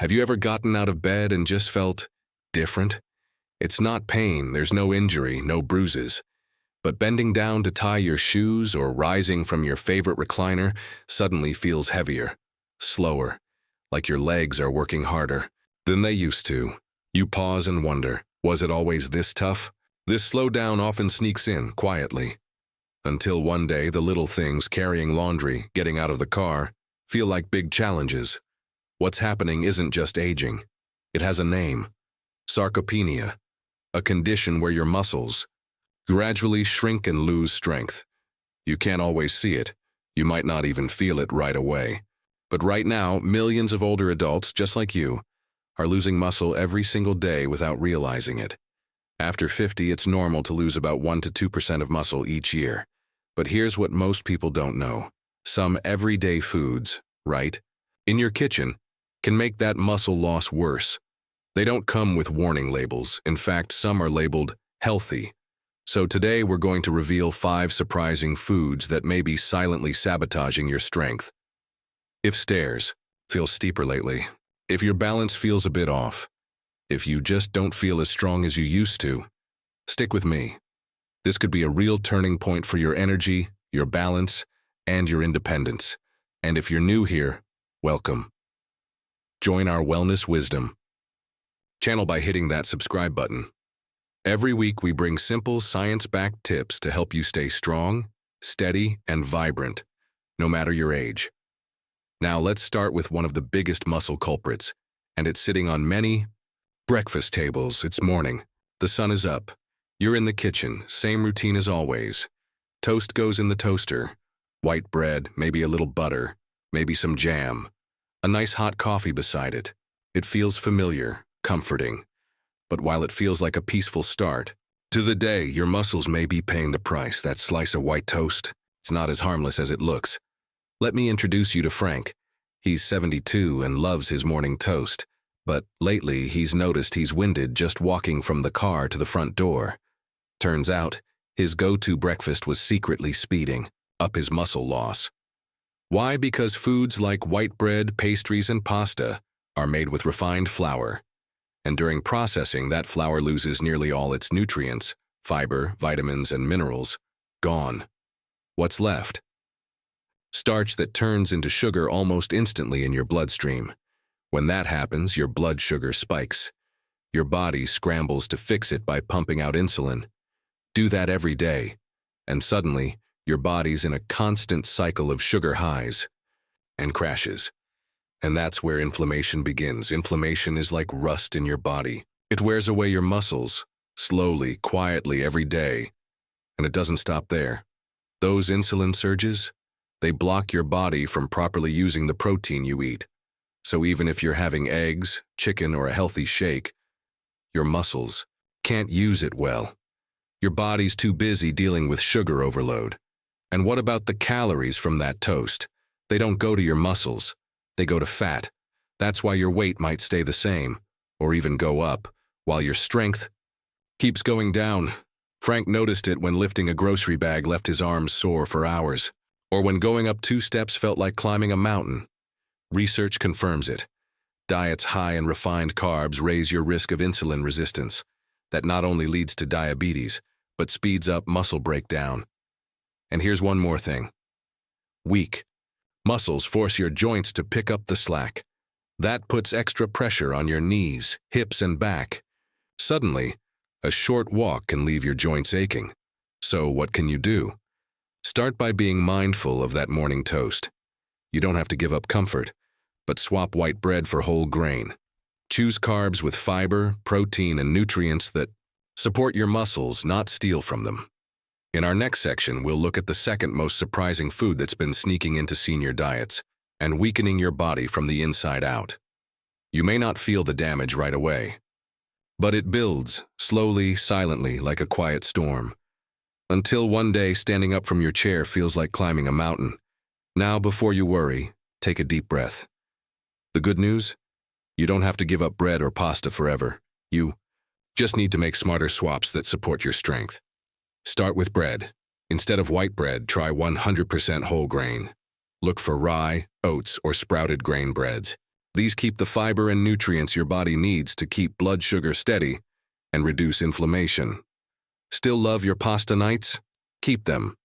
Have you ever gotten out of bed and just felt different? It's not pain, there's no injury, no bruises. But bending down to tie your shoes or rising from your favorite recliner suddenly feels heavier, slower, like your legs are working harder than they used to. You pause and wonder, was it always this tough? This slowdown often sneaks in quietly, until one day the little things, carrying laundry, getting out of the car, feel like big challenges. What's happening isn't just aging. It has a name: sarcopenia, a condition where your muscles gradually shrink and lose strength. You can't always see it. You might not even feel it right away. But right now, millions of older adults, just like you, are losing muscle every single day without realizing it. After 50, it's normal to lose about 1 to 2% of muscle each year. But here's what most people don't know. Some everyday foods, right, in your kitchen, can make that muscle loss worse. They don't come with warning labels. In fact, some are labeled healthy. So today we're going to reveal 5 surprising foods that may be silently sabotaging your strength. If stairs feel steeper lately, if your balance feels a bit off, if you just don't feel as strong as you used to, stick with me. This could be a real turning point for your energy, your balance, and your independence. And if you're new here, welcome. Join our Wellness Wisdom channel by hitting that subscribe button. Every week we bring simple, science-backed tips to help you stay strong, steady, and vibrant, no matter your age. Now let's start with one of the biggest muscle culprits, and it's sitting on many breakfast tables. It's morning. The sun is up. You're in the kitchen, same routine as always. Toast goes in the toaster. White bread, maybe a little butter, maybe some jam. A nice hot coffee beside it. It feels familiar, comforting. But while it feels like a peaceful start to the day, your muscles may be paying the price. That slice of white toast, it's not as harmless as it looks. Let me introduce you to Frank. He's 72 and loves his morning toast. But lately, he's noticed he's winded just walking from the car to the front door. Turns out, his go-to breakfast was secretly speeding up his muscle loss. Why? Because foods like white bread, pastries, and pasta are made with refined flour. And during processing, that flour loses nearly all its nutrients, fiber, vitamins, and minerals, gone. What's left? Starch that turns into sugar almost instantly in your bloodstream. When that happens, your blood sugar spikes. Your body scrambles to fix it by pumping out insulin. Do that every day, and suddenly, your body's in a constant cycle of sugar highs and crashes. And that's where inflammation begins. Inflammation is like rust in your body. It wears away your muscles, slowly, quietly, every day. And it doesn't stop there. Those insulin surges, they block your body from properly using the protein you eat. So even if you're having eggs, chicken, or a healthy shake, your muscles can't use it well. Your body's too busy dealing with sugar overload. And what about the calories from that toast? They don't go to your muscles. They go to fat. That's why your weight might stay the same, or even go up, while your strength keeps going down. Frank noticed it when lifting a grocery bag left his arms sore for hours, or when going up 2 steps felt like climbing a mountain. Research confirms it. Diets high in refined carbs raise your risk of insulin resistance. That not only leads to diabetes, but speeds up muscle breakdown. And here's one more thing. Weak muscles force your joints to pick up the slack. That puts extra pressure on your knees, hips, and back. Suddenly, a short walk can leave your joints aching. So what can you do? Start by being mindful of that morning toast. You don't have to give up comfort, but swap white bread for whole grain. Choose carbs with fiber, protein, and nutrients that support your muscles, not steal from them. In our next section, we'll look at the second most surprising food that's been sneaking into senior diets and weakening your body from the inside out. You may not feel the damage right away, but it builds, slowly, silently, like a quiet storm, until one day standing up from your chair feels like climbing a mountain. Now, before you worry, take a deep breath. The good news? You don't have to give up bread or pasta forever. You just need to make smarter swaps that support your strength. Start with bread. Instead of white bread, try 100% whole grain. Look for rye, oats, or sprouted grain breads. These keep the fiber and nutrients your body needs to keep blood sugar steady and reduce inflammation. Still love your pasta nights? Keep them.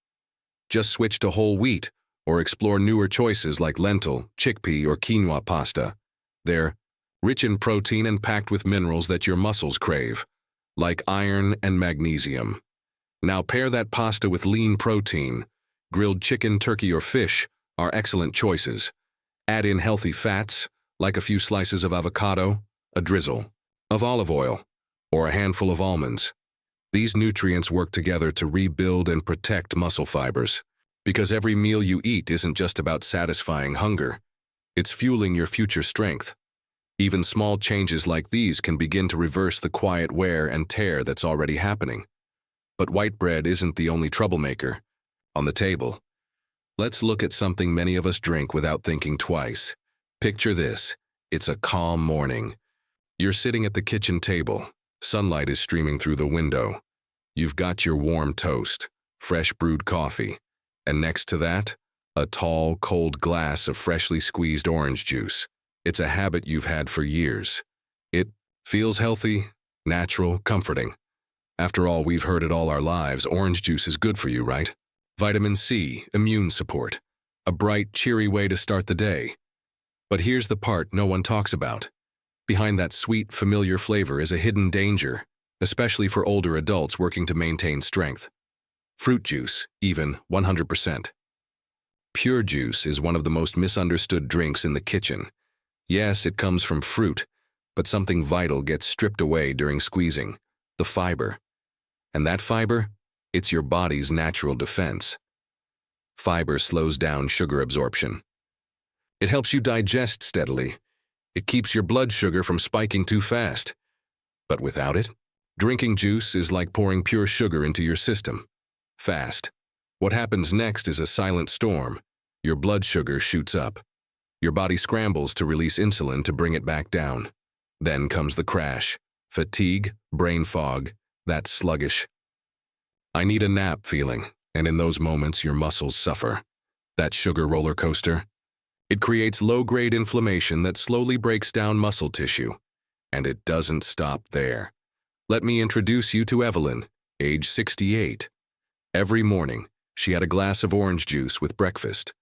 Just switch to whole wheat or explore newer choices like lentil, chickpea, or quinoa pasta. They're rich in protein and packed with minerals that your muscles crave, like iron and magnesium. Now pair that pasta with lean protein. Grilled chicken, turkey, or fish are excellent choices. Add in healthy fats, like a few slices of avocado, a drizzle of olive oil, or a handful of almonds. These nutrients work together to rebuild and protect muscle fibers. Because every meal you eat isn't just about satisfying hunger, it's fueling your future strength. Even small changes like these can begin to reverse the quiet wear and tear that's already happening. But white bread isn't the only troublemaker. On the table, let's look at something many of us drink without thinking twice. Picture this. It's a calm morning. You're sitting at the kitchen table. Sunlight is streaming through the window. You've got your warm toast, fresh brewed coffee, and next to that, a tall, cold glass of freshly squeezed orange juice. It's a habit you've had for years. It feels healthy, natural, comforting. After all, we've heard it all our lives, orange juice is good for you, right? Vitamin C, immune support, a bright, cheery way to start the day. But here's the part no one talks about. Behind that sweet, familiar flavor is a hidden danger, especially for older adults working to maintain strength. Fruit juice, even 100%. Pure juice is one of the most misunderstood drinks in the kitchen. Yes, it comes from fruit, but something vital gets stripped away during squeezing, the fiber. And that fiber? It's your body's natural defense. Fiber slows down sugar absorption. It helps you digest steadily. It keeps your blood sugar from spiking too fast. But without it, drinking juice is like pouring pure sugar into your system. Fast. What happens next is a silent storm. Your blood sugar shoots up. Your body scrambles to release insulin to bring it back down. Then comes the crash. Fatigue, brain fog, that sluggish, I need a nap feeling, and in those moments your muscles suffer. That sugar roller coaster. It creates low-grade inflammation that slowly breaks down muscle tissue. And it doesn't stop there. Let me introduce you to Evelyn, age 68. Every morning, she had a glass of orange juice with breakfast.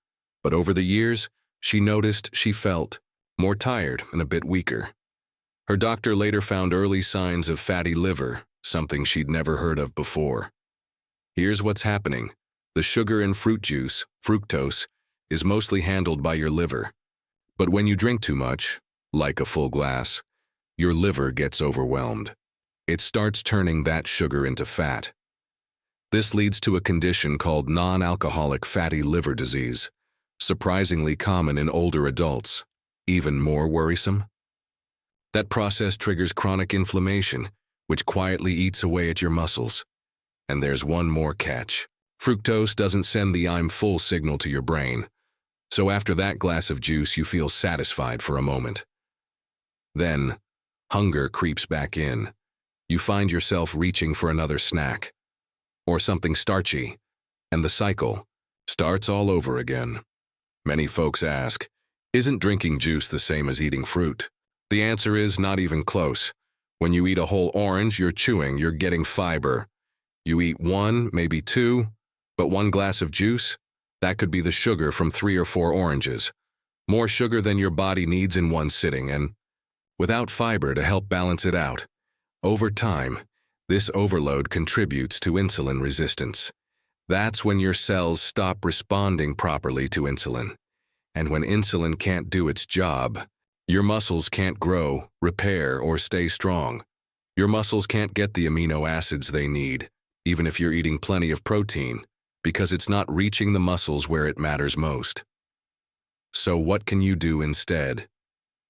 But over the years, she noticed she felt more tired and a bit weaker. Her doctor later found early signs of fatty liver, something she'd never heard of before. Here's what's happening. The sugar in fruit juice, fructose, is mostly handled by your liver. But when you drink too much, like a full glass, your liver gets overwhelmed. It starts turning that sugar into fat. This leads to a condition called non-alcoholic fatty liver disease, surprisingly common in older adults. Even more worrisome? That process triggers chronic inflammation, which quietly eats away at your muscles. And there's one more catch. Fructose doesn't send the I'm full signal to your brain. So after that glass of juice, you feel satisfied for a moment. Then, hunger creeps back in. You find yourself reaching for another snack, or something starchy, and the cycle starts all over again. Many folks ask, isn't drinking juice the same as eating fruit? The answer is not even close. When you eat a whole orange, you're chewing, you're getting fiber. You eat one, maybe two, but one glass of juice, that could be the sugar from 3 or 4 oranges. More sugar than your body needs in one sitting, and without fiber to help balance it out. Over time, this overload contributes to insulin resistance. That's when your cells stop responding properly to insulin. And when insulin can't do its job, your muscles can't grow, repair, or stay strong. Your muscles can't get the amino acids they need, even if you're eating plenty of protein, because it's not reaching the muscles where it matters most. So what can you do instead?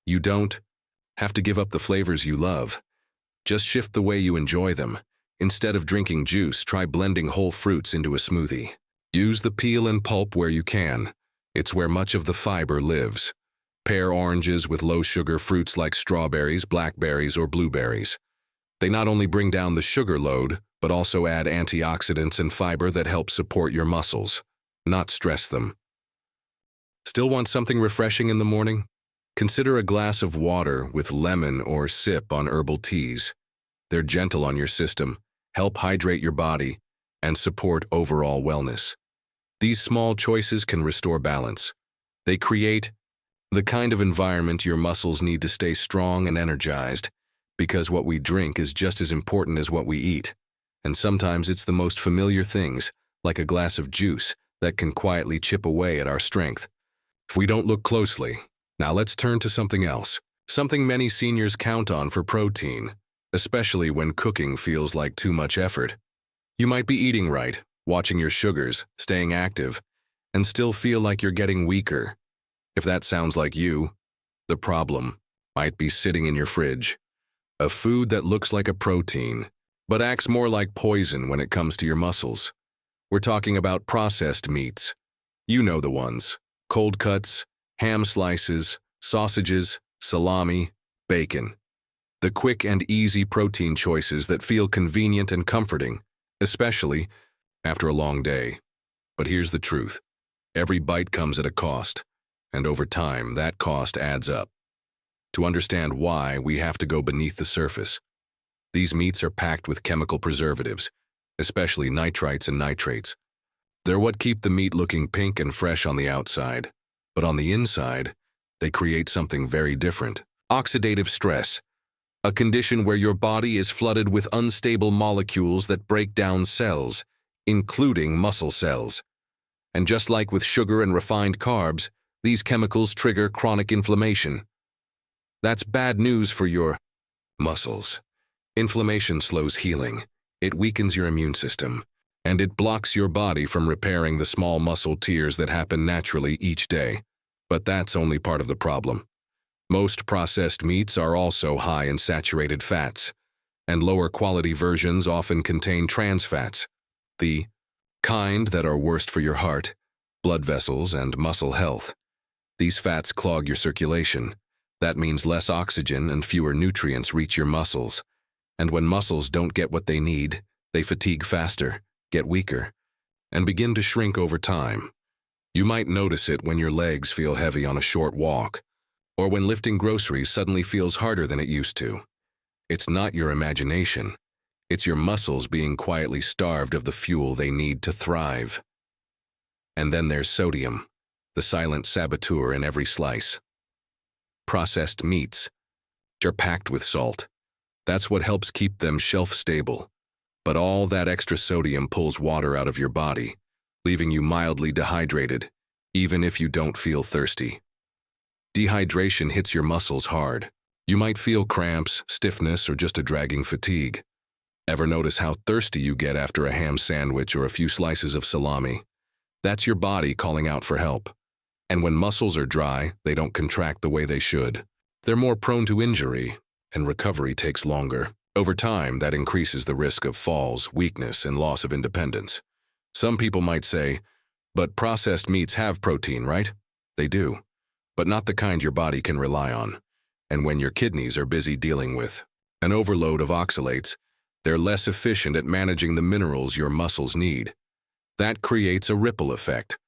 You don't have to give up the flavors you love. Just shift the way you enjoy them. Instead of drinking juice, try blending whole fruits into a smoothie. Use the peel and pulp where you can. It's where much of the fiber lives. Pair oranges with low-sugar fruits like strawberries, blackberries, or blueberries. They not only bring down the sugar load, but also add antioxidants and fiber that help support your muscles, not stress them. Still want something refreshing in the morning? Consider a glass of water with lemon or sip on herbal teas. They're gentle on your system, help hydrate your body, and support overall wellness. These small choices can restore balance. They create the kind of environment your muscles need to stay strong and energized, because what we drink is just as important as what we eat. And sometimes it's the most familiar things, like a glass of juice, that can quietly chip away at our strength. If we don't look closely, now let's turn to something else. Something many seniors count on for protein, especially when cooking feels like too much effort. You might be eating right, watching your sugars, staying active, and still feel like you're getting weaker. If that sounds like you, the problem might be sitting in your fridge. A food that looks like a protein, but acts more like poison when it comes to your muscles. We're talking about processed meats. You know the ones: cold cuts, ham slices, sausages, salami, bacon. The quick and easy protein choices that feel convenient and comforting, especially after a long day. But here's the truth. Every bite comes at a cost, and over time, that cost adds up. To understand why, we have to go beneath the surface. These meats are packed with chemical preservatives, especially nitrites and nitrates. They're what keep the meat looking pink and fresh on the outside, but on the inside, they create something very different. Oxidative stress, a condition where your body is flooded with unstable molecules that break down cells, including muscle cells. And just like with sugar and refined carbs, these chemicals trigger chronic inflammation. That's bad news for your muscles. Inflammation slows healing, it weakens your immune system, and it blocks your body from repairing the small muscle tears that happen naturally each day. But that's only part of the problem. Most processed meats are also high in saturated fats, and lower quality versions often contain trans fats, the kind that are worst for your heart, blood vessels, and muscle health. These fats clog your circulation. That means less oxygen and fewer nutrients reach your muscles. And when muscles don't get what they need, they fatigue faster, get weaker, and begin to shrink over time. You might notice it when your legs feel heavy on a short walk, or when lifting groceries suddenly feels harder than it used to. It's not your imagination. It's your muscles being quietly starved of the fuel they need to thrive. And then there's sodium, the silent saboteur in every slice. Processed meats are packed with salt. That's what helps keep them shelf-stable. But all that extra sodium pulls water out of your body, leaving you mildly dehydrated, even if you don't feel thirsty. Dehydration hits your muscles hard. You might feel cramps, stiffness, or just a dragging fatigue. Ever notice how thirsty you get after a ham sandwich or a few slices of salami? That's your body calling out for help. And when muscles are dry, they don't contract the way they should. They're more prone to injury, and recovery takes longer. Over time, that increases the risk of falls, weakness, and loss of independence. Some people might say, but processed meats have protein, right? They do, but not the kind your body can rely on. And when your kidneys are busy dealing with an overload of oxalates, they're less efficient at managing the minerals your muscles need. That creates a ripple effect.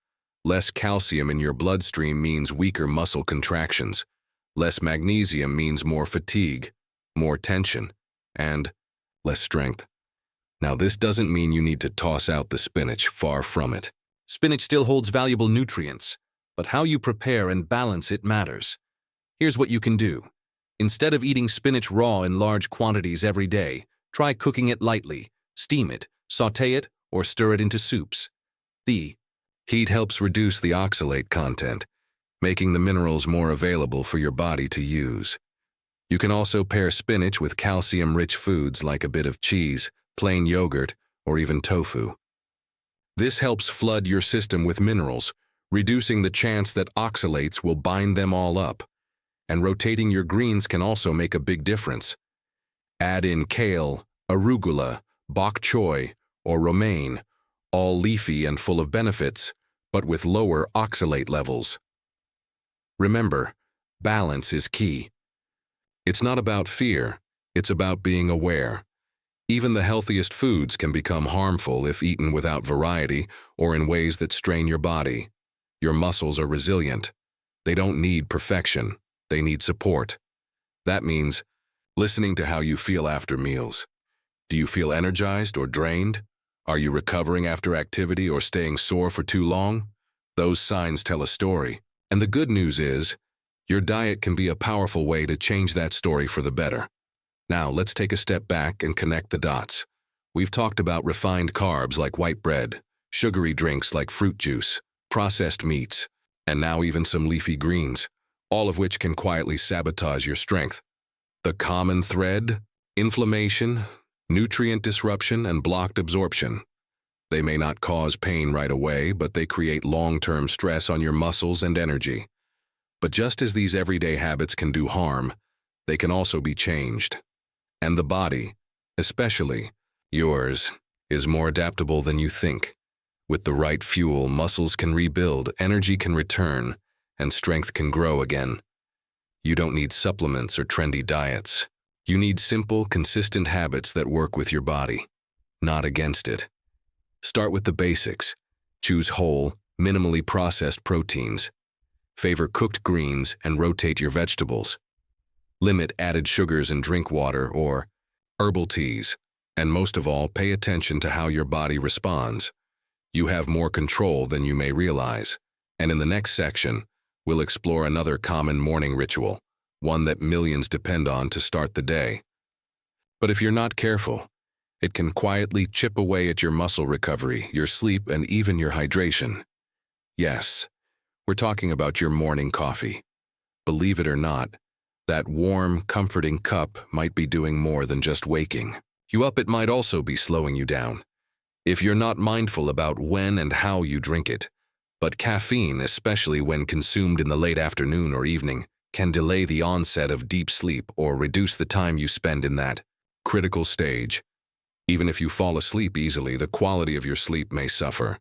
Less calcium in your bloodstream means weaker muscle contractions. Less magnesium means more fatigue, more tension, and less strength. Now, this doesn't mean you need to toss out the spinach, far from it. Spinach still holds valuable nutrients, but how you prepare and balance it matters. Here's what you can do. Instead of eating spinach raw in large quantities every day, try cooking it lightly, steam it, sauté it, or stir it into soups. The heat helps reduce the oxalate content, making the minerals more available for your body to use. You can also pair spinach with calcium-rich foods like a bit of cheese, plain yogurt, or even tofu. This helps flood your system with minerals, reducing the chance that oxalates will bind them all up. And rotating your greens can also make a big difference. Add in kale, arugula, bok choy, or romaine, all leafy and full of benefits, but with lower oxalate levels. Remember, balance is key. It's not about fear, it's about being aware. Even the healthiest foods can become harmful if eaten without variety or in ways that strain your body. Your muscles are resilient. They don't need perfection. They need support. That means listening to how you feel after meals. Do you feel energized or drained? Are you recovering after activity or staying sore for too long? Those signs tell a story. And the good news is, your diet can be a powerful way to change that story for the better. Now, let's take a step back and connect the dots. We've talked about refined carbs like white bread, sugary drinks like fruit juice, processed meats, and now even some leafy greens, all of which can quietly sabotage your strength. The common thread? Inflammation, nutrient disruption, and blocked absorption. They may not cause pain right away, but they create long-term stress on your muscles and energy. But just as these everyday habits can do harm, they can also be changed. And the body, especially yours, is more adaptable than you think. With the right fuel, muscles can rebuild, energy can return, and strength can grow again. You don't need supplements or trendy diets. You need simple, consistent habits that work with your body, not against it. Start with the basics. Choose whole, minimally processed proteins. Favor cooked greens and rotate your vegetables. Limit added sugars in drink water or herbal teas. And most of all, pay attention to how your body responds. You have more control than you may realize. And in the next section, we'll explore another common morning ritual, one that millions depend on to start the day. But if you're not careful, it can quietly chip away at your muscle recovery, your sleep, and even your hydration. Yes, we're talking about your morning coffee. Believe it or not, that warm, comforting cup might be doing more than just waking you up. It might also be slowing you down, if you're not mindful about when and how you drink it. But caffeine, especially when consumed in the late afternoon or evening, can delay the onset of deep sleep or reduce the time you spend in that critical stage. Even if you fall asleep easily, the quality of your sleep may suffer.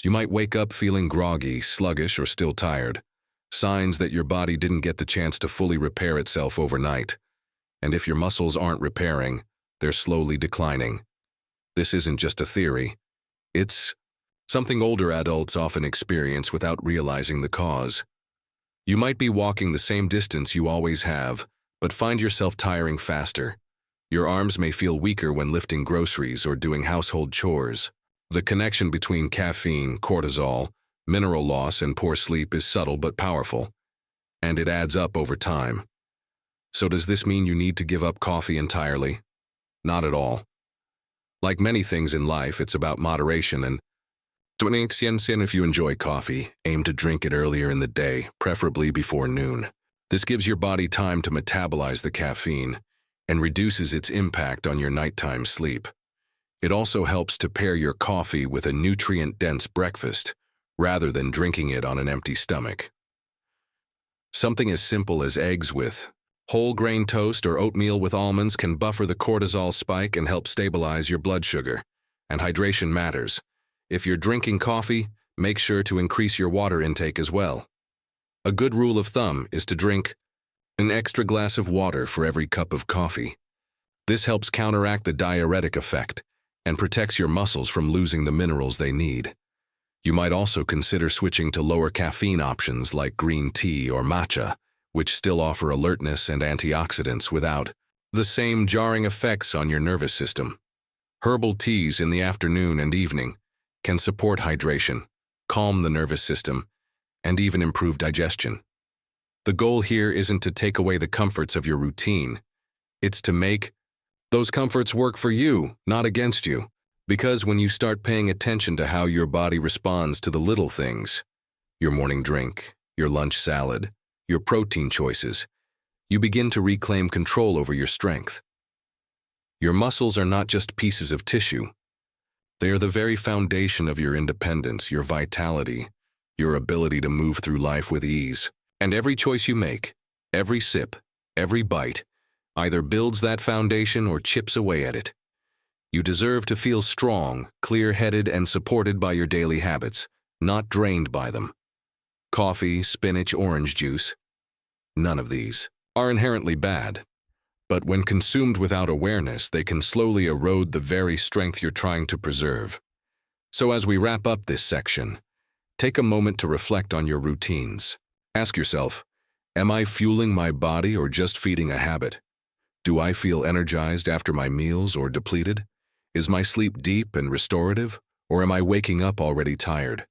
You might wake up feeling groggy, sluggish, or still tired, signs that your body didn't get the chance to fully repair itself overnight. And if your muscles aren't repairing, they're slowly declining. This isn't just a theory. It's something older adults often experience without realizing the cause. You might be walking the same distance you always have, but find yourself tiring faster. Your arms may feel weaker when lifting groceries or doing household chores. The connection between caffeine, cortisol, mineral loss, and poor sleep is subtle but powerful, and it adds up over time. So does this mean you need to give up coffee entirely? Not at all. Like many things in life, it's about moderation and if you enjoy coffee, aim to drink it earlier in the day, preferably before noon. This gives your body time to metabolize the caffeine and reduces its impact on your nighttime sleep. It also helps to pair your coffee with a nutrient-dense breakfast, rather than drinking it on an empty stomach. Something as simple as eggs with whole grain toast or oatmeal with almonds can buffer the cortisol spike and help stabilize your blood sugar. And hydration matters. If you're drinking coffee, make sure to increase your water intake as well. A good rule of thumb is to drink an extra glass of water for every cup of coffee. This helps counteract the diuretic effect and protects your muscles from losing the minerals they need. You might also consider switching to lower caffeine options like green tea or matcha, which still offer alertness and antioxidants without the same jarring effects on your nervous system. Herbal teas in the afternoon and evening can support hydration, calm the nervous system, and even improve digestion. The goal here isn't to take away the comforts of your routine. It's to make those comforts work for you, not against you. Because when you start paying attention to how your body responds to the little things, your morning drink, your lunch salad, your protein choices, you begin to reclaim control over your strength. Your muscles are not just pieces of tissue. They are the very foundation of your independence, your vitality, your ability to move through life with ease. And every choice you make, every sip, every bite, either builds that foundation or chips away at it. You deserve to feel strong, clear-headed, and supported by your daily habits, not drained by them. Coffee, spinach, orange juice, none of these are inherently bad. But when consumed without awareness, they can slowly erode the very strength you're trying to preserve. So as we wrap up this section, take a moment to reflect on your routines. Ask yourself, Am I fueling my body or just feeding a habit? Do I feel energized after my meals or depleted? Is my sleep deep and restorative, or am I waking up already tired?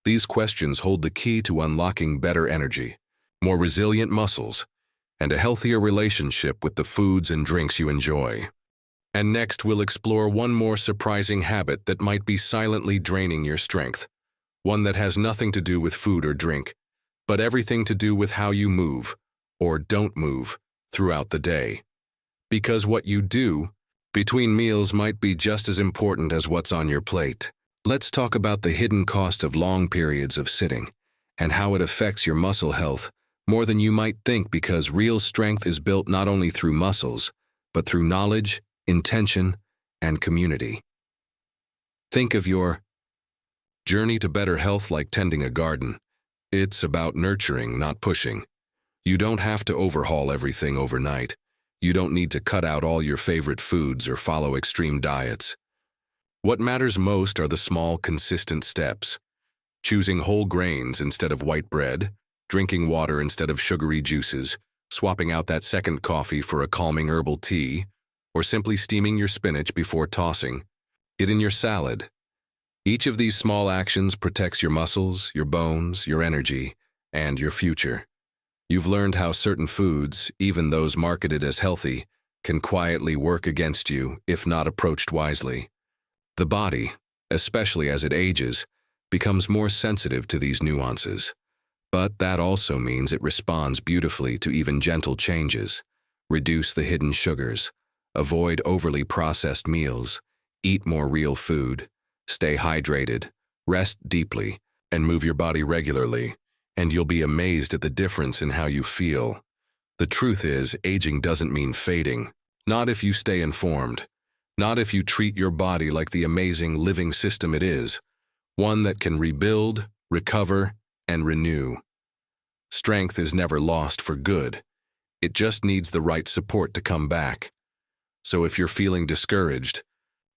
These questions hold the key to unlocking better energy, more resilient muscles, and a healthier relationship with the foods and drinks you enjoy. And next, we'll explore one more surprising habit that might be silently draining your strength, one that has nothing to do with food or drink, but everything to do with how you move, or don't move, throughout the day. Because what you do between meals might be just as important as what's on your plate. Let's talk about the hidden cost of long periods of sitting, and how it affects your muscle health more than you might think, because real strength is built not only through muscles, but through knowledge, intention, and community. Think of your journey to better health like tending a garden. It's about nurturing, not pushing. You don't have to overhaul everything overnight. You don't need to cut out all your favorite foods or follow extreme diets. What matters most are the small, consistent steps. Choosing whole grains instead of white bread, drinking water instead of sugary juices, swapping out that second coffee for a calming herbal tea, or simply steaming your spinach before tossing it in your salad. Each of these small actions protects your muscles, your bones, your energy, and your future. You've learned how certain foods, even those marketed as healthy, can quietly work against you if not approached wisely. The body, especially as it ages, becomes more sensitive to these nuances. But that also means it responds beautifully to even gentle changes. Reduce the hidden sugars. Avoid overly processed meals. Eat more real food. Stay hydrated. Rest deeply. And move your body regularly. And you'll be amazed at the difference in how you feel. The truth is, aging doesn't mean fading. Not if you stay informed. Not if you treat your body like the amazing living system it is. One that can rebuild, recover, and renew. Strength is never lost for good. It just needs the right support to come back. So if you're feeling discouraged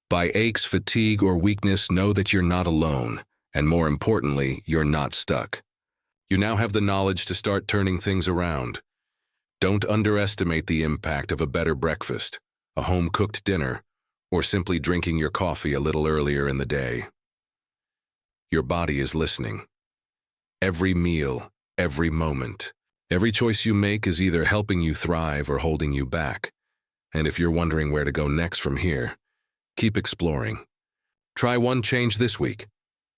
by aches, fatigue, or weakness, know that you're not alone, and more importantly, you're not stuck. You now have the knowledge to start turning things around. Don't underestimate the impact of a better breakfast, a home-cooked dinner, or simply drinking your coffee a little earlier in the day. Your body is listening. Every meal, every moment, every choice you make is either helping you thrive or holding you back. And if you're wondering where to go next from here, keep exploring. Try one change this week.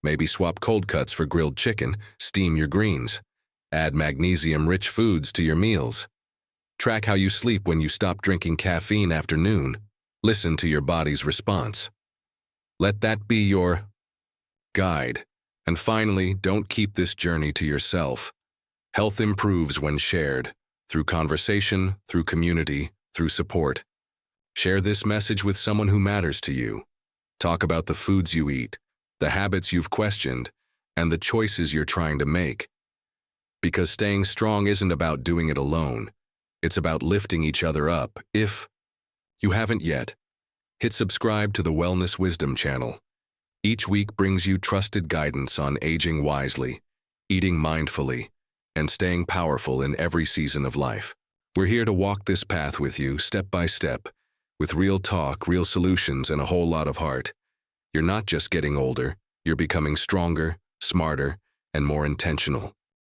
Maybe swap cold cuts for grilled chicken, steam your greens. Add magnesium-rich foods to your meals. Track how you sleep when you stop drinking caffeine after noon. Listen to your body's response. Let that be your guide. And finally, don't keep this journey to yourself. Health improves when shared, through conversation, through community, through support. Share this message with someone who matters to you. Talk about the foods you eat, the habits you've questioned, and the choices you're trying to make. Because staying strong isn't about doing it alone. It's about lifting each other up. If you haven't yet, hit subscribe to the Wellness Wisdom channel. Each week brings you trusted guidance on aging wisely, eating mindfully, and staying powerful in every season of life. We're here to walk this path with you, step by step, with real talk, real solutions, and a whole lot of heart. You're not just getting older, you're becoming stronger, smarter, and more intentional.